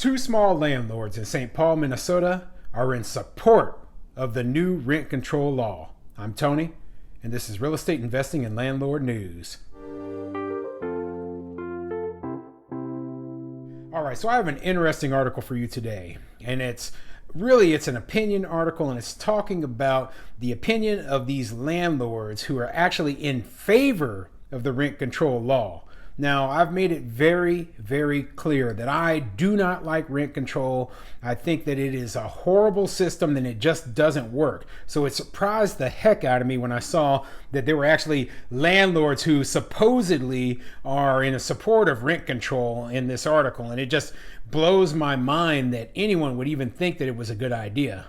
Two small landlords in St. Paul, Minnesota are in support of the new rent control law. I'm Tony, and this is Real Estate Investing and Landlord News. All right, so I have an interesting article for you today, and it's an opinion article, and it's talking about the opinion of these landlords who are actually in favor of the rent control law. Now, I've made it very, very clear that I do not like rent control. I think that it is a horrible system and it just doesn't work. So it surprised the heck out of me when I saw that there were actually landlords who supposedly are in support of rent control in this article. And it just blows my mind that anyone would even think that it was a good idea.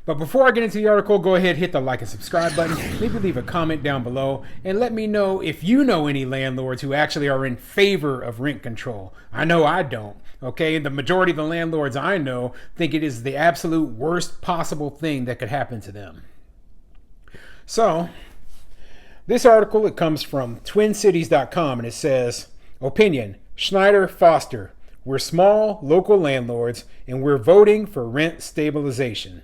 But before I get into the article, go ahead, hit the like and subscribe button. Maybe leave a comment down below and let me know if you know any landlords who actually are in favor of rent control. I know I don't. Okay, the majority of the landlords I know think it is the absolute worst possible thing that could happen to them. So, this article, it comes from twincities.com, and it says, opinion, Schneider Foster. We're small local landlords and we're voting for rent stabilization.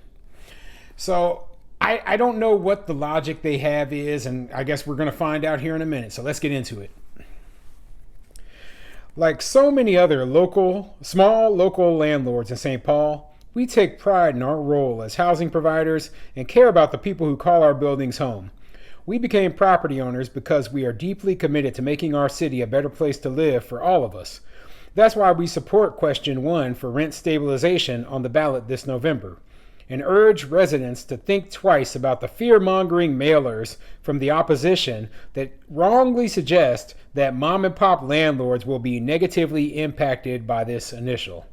So I don't know what the logic they have is, and I guess we're going to find out here in a minute. So let's get into it. Like so many other small local landlords in St. Paul, we take pride in our role as housing providers and care about the people who call our buildings home. We became property owners because we are deeply committed to making our city a better place to live for all of us. That's why we support question 1 for rent stabilization on the ballot this November, and urge residents to think twice about the fear-mongering mailers from the opposition that wrongly suggest that mom-and-pop landlords will be negatively impacted by this initial.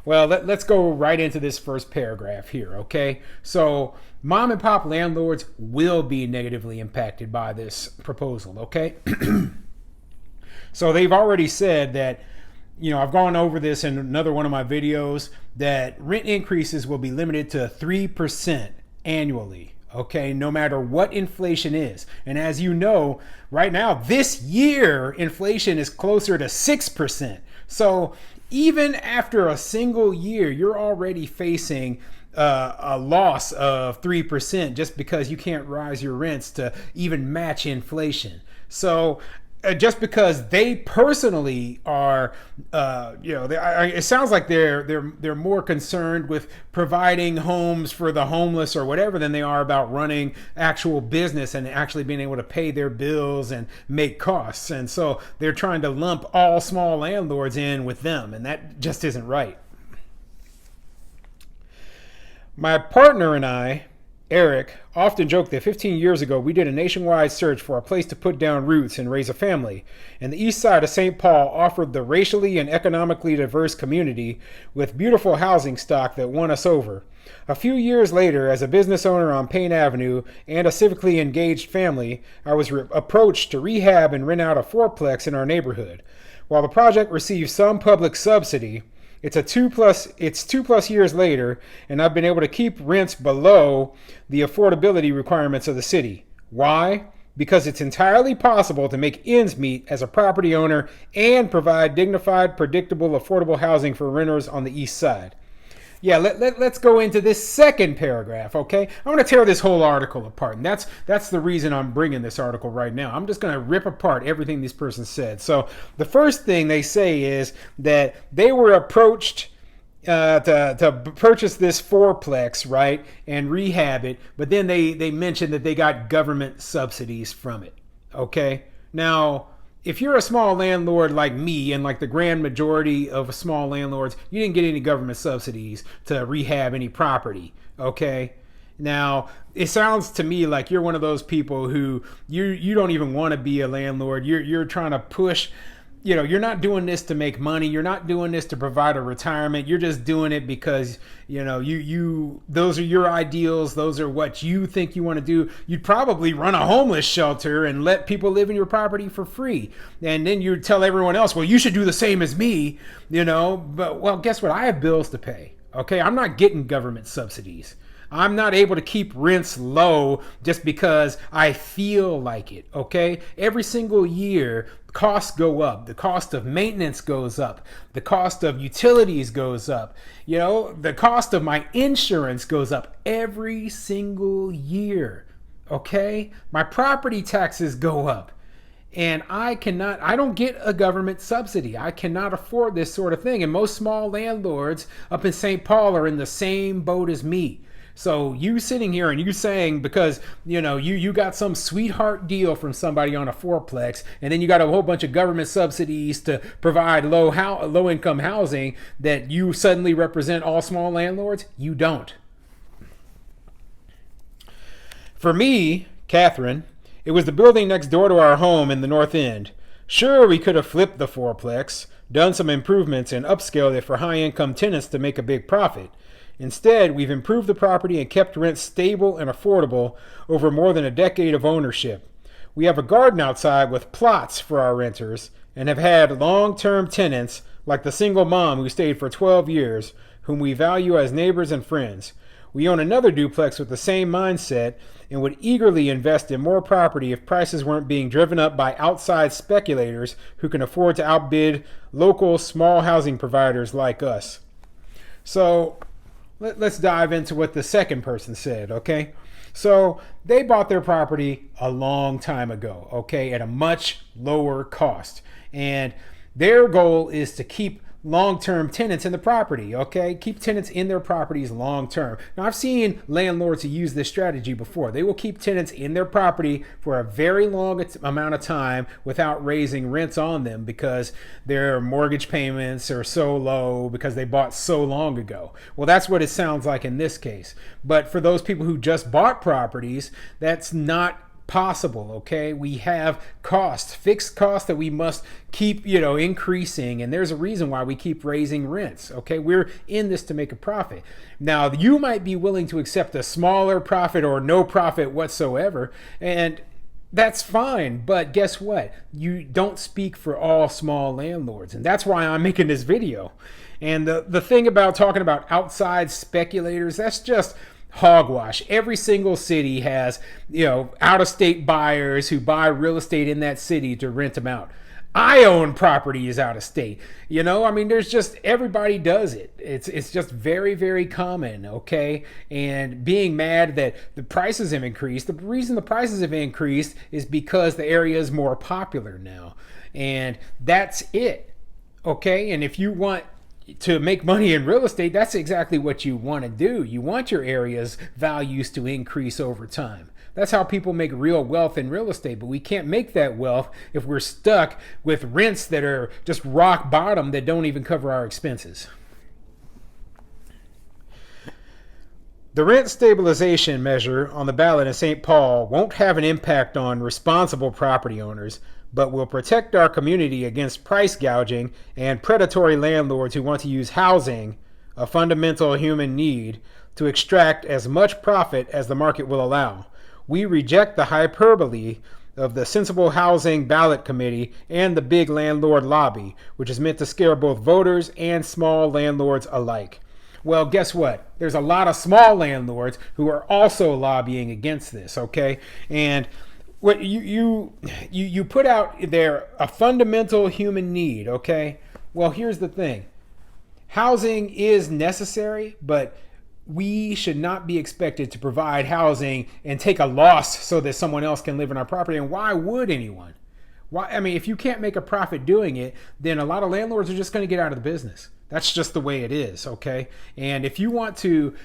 Well, let's go right into this first paragraph here, okay? So, mom-and-pop landlords will be negatively impacted by this proposal, okay? So they've already said that, I've gone over this in another one of my videos, that rent increases will be limited to 3% annually, okay, no matter what inflation is. And as you know, right now, this year, inflation is closer to 6%. So even after a single year, you're already facing a loss of 3% just because you can't rise your rents to even match inflation. So just because they personally are, it sounds like they're more concerned with providing homes for the homeless or whatever than they are about running actual business and actually being able to pay their bills and make costs. And so they're trying to lump all small landlords in with them, and that just isn't right. My partner and I, Eric, often joke that 15 years ago we did a nationwide search for a place to put down roots and raise a family, and the east side of St. Paul offered the racially and economically diverse community with beautiful housing stock that won us over. A few years later, as a business owner on Payne Avenue and a civically engaged family, I was approached to rehab and rent out a fourplex in our neighborhood. While the project received some public subsidy, it's 2+ years later, and I've been able to keep rents below the affordability requirements of the city. Why? Because it's entirely possible to make ends meet as a property owner and provide dignified, predictable, affordable housing for renters on the east side. Yeah, let's go into this second paragraph, okay? I want to tear this whole article apart, and that's the reason I'm bringing this article right now. I'm just going to rip apart everything this person said. So the first thing they say is that they were approached to purchase this fourplex, right, and rehab it, but then they mentioned that they got government subsidies from it, okay? Now, if you're a small landlord like me and like the grand majority of small landlords, you didn't get any government subsidies to rehab any property, okay? Now, it sounds to me like you're one of those people who you don't even want to be a landlord. You're trying to push, you're not doing this to make money. You're not doing this to provide a retirement. You're just doing it because, you those are your ideals. Those are what you think you want to do. You'd probably run a homeless shelter and let people live in your property for free. And then you tell everyone else, well, you should do the same as me, but well, guess what? I have bills to pay. Okay. I'm not getting government subsidies. I'm not able to keep rents low just because I feel like it, okay? Every single year, costs go up. The cost of maintenance goes up. The cost of utilities goes up. The cost of my insurance goes up every single year, okay? My property taxes go up. And I don't get a government subsidy. I cannot afford this sort of thing. And most small landlords up in St. Paul are in the same boat as me. So you sitting here and you saying because you got some sweetheart deal from somebody on a fourplex, and then you got a whole bunch of government subsidies to provide low income housing, that you suddenly represent all small landlords? You don't. For me, Catherine, it was the building next door to our home in the North End. Sure, we could have flipped the fourplex, done some improvements, and upscaled it for high-income tenants to make a big profit. Instead, we've improved the property and kept rents stable and affordable over more than a decade of ownership. We have a garden outside with plots for our renters and have had long-term tenants like the single mom who stayed for 12 years, whom we value as neighbors and friends. We own another duplex with the same mindset and would eagerly invest in more property if prices weren't being driven up by outside speculators who can afford to outbid local small housing providers like us. So let's dive into what the second person said, okay? So they bought their property a long time ago, okay, at a much lower cost. And their goal is to keep long-term tenants in the property, okay? Keep tenants in their properties long-term. Now, I've seen landlords who use this strategy before. They will keep tenants in their property for a very long amount of time without raising rents on them because their mortgage payments are so low because they bought so long ago. Well, that's what it sounds like in this case. But for those people who just bought properties, that's not possible, okay? We have fixed costs that we must keep, increasing, and there's a reason why we keep raising rents, okay? We're in this to make a profit. Now, you might be willing to accept a smaller profit or no profit whatsoever, and that's fine, but guess what? You don't speak for all small landlords, and that's why I'm making this video. And the thing about talking about outside speculators, that's just hogwash. Every single city has, out-of-state buyers who buy real estate in that city to rent them out. I own properties out of state. There's just, everybody does it. It's just very, very common, okay? And being mad that the prices have increased, the reason the prices have increased is because the area is more popular now. And that's it, okay? And if you want to make money in real estate, that's exactly what you want to do. You want your area's values to increase over time. That's how people make real wealth in real estate, but we can't make that wealth if we're stuck with rents that are just rock bottom that don't even cover our expenses. The rent stabilization measure on the ballot in St. Paul won't have an impact on responsible property owners, but will protect our community against price gouging and predatory landlords who want to use housing, a fundamental human need, to extract as much profit as the market will allow. We reject the hyperbole of the Sensible Housing Ballot Committee and the big landlord lobby, which is meant to scare both voters and small landlords alike. Well, guess what? There's a lot of small landlords who are also lobbying against this, okay? And what you put out there, a fundamental human need, okay? Well, here's the thing. Housing is necessary, but we should not be expected to provide housing and take a loss so that someone else can live in our property. And why would anyone? If you can't make a profit doing it, then a lot of landlords are just going to get out of the business. That's just the way it is, okay? And if you want to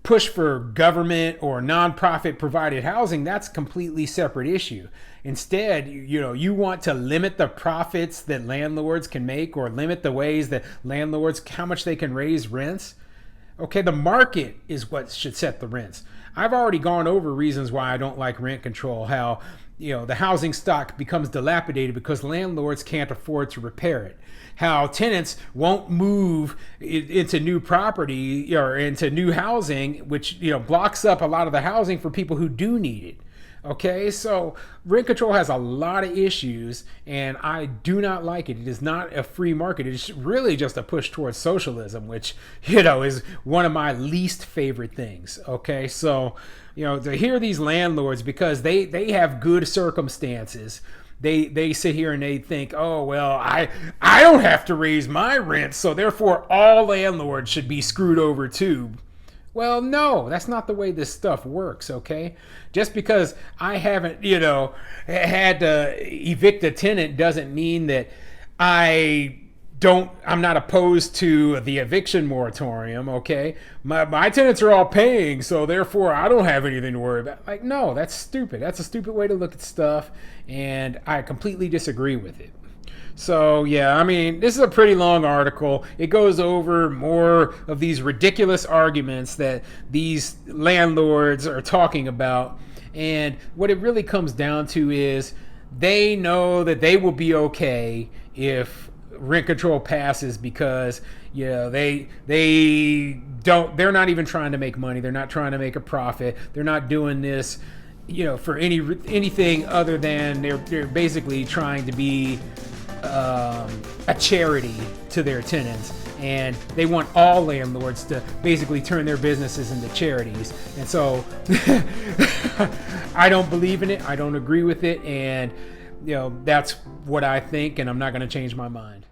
push for government or nonprofit provided housing, that's a completely separate issue. Instead, you want to limit the profits that landlords can make or limit the ways that landlords, how much they can raise rents. Okay, the market is what should set the rents. I've already gone over reasons why I don't like rent control, how the housing stock becomes dilapidated because landlords can't afford to repair it. How tenants won't move into new property or into new housing, which blocks up a lot of the housing for people who do need it. Okay, so rent control has a lot of issues, and I do not like it. It is not a free market. It's really just a push towards socialism, which, is one of my least favorite things. Okay, so, to hear these landlords, because they have good circumstances, they sit here and they think, oh well, I don't have to raise my rent, so therefore all landlords should be screwed over too. Well, no, that's not the way this stuff works, okay? Just because I haven't, had to evict a tenant doesn't mean that I'm not opposed to the eviction moratorium, okay? My tenants are all paying, so therefore I don't have anything to worry about. Like, no, that's stupid. That's a stupid way to look at stuff, and I completely disagree with it. So, yeah, I mean, this is a pretty long article. It goes over more of these ridiculous arguments that these landlords are talking about. And what it really comes down to is they know that they will be okay if rent control passes because they're not even trying to make money. They're not trying to make a profit. They're not doing this for anything other than they're basically trying to be a charity to their tenants, and they want all landlords to basically turn their businesses into charities. And so I don't believe in it. I don't agree with it, and that's what I think, and I'm not going to change my mind.